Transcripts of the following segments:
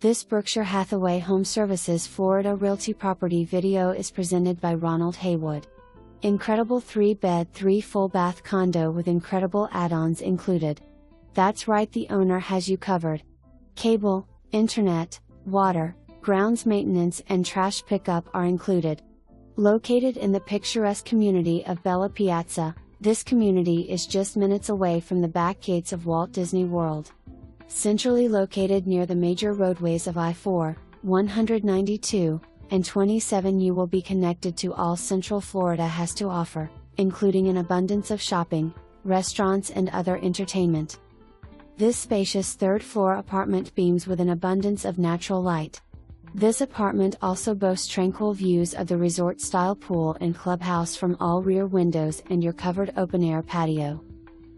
This Berkshire Hathaway HomeServices Florida Realty property video is presented by Ronald Haywood. Incredible 3-bed, 3-full-bath condo with incredible add-ons included. That's right, the owner has you covered. Cable, internet, water, grounds maintenance and trash pickup are included. Located in the picturesque community of BELLA PIAZZA, this community is just minutes away from the back gates of Walt Disney World. Centrally located near the major roadways of I-4, 192, and 27, you will be connected to all Central Florida has to offer, including an abundance of shopping, restaurants and other entertainment. This spacious third-floor apartment beams with an abundance of natural light. This apartment also boasts tranquil views of the resort-style pool and clubhouse from all rear windows and your covered open-air patio.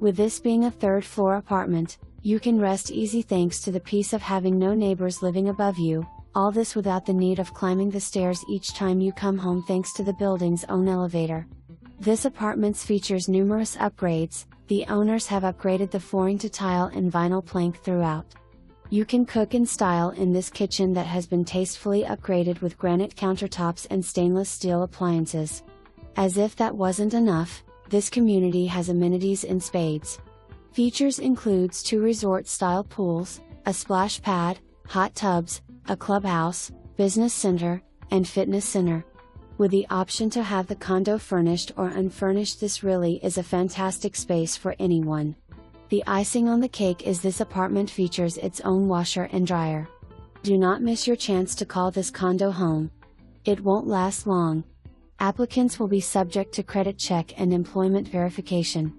With this being a third-floor apartment, you can rest easy thanks to the peace of having no neighbors living above you, all this without the need of climbing the stairs each time you come home thanks to the building's own elevator. This apartment features numerous upgrades. The owners have upgraded the flooring to tile and vinyl plank throughout. You can cook in style in this kitchen that has been tastefully upgraded with granite countertops and stainless steel appliances. As if that wasn't enough, this community has amenities in spades. Features includes 2 resort-style pools, a splash pad, hot tubs, a clubhouse, business center, and fitness center. With the option to have the condo furnished or unfurnished, this really is a fantastic space for anyone. The icing on the cake is this apartment features its own washer and dryer. Do not miss your chance to call this condo home. It won't last long. Applicants will be subject to credit check and employment verification.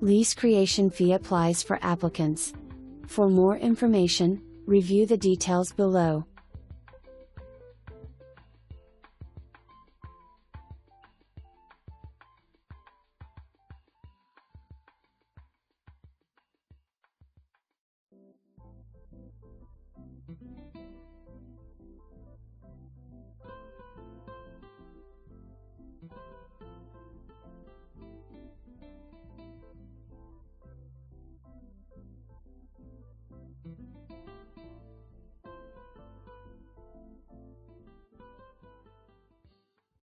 Lease creation fee applies for applicants. For more information, review the details below.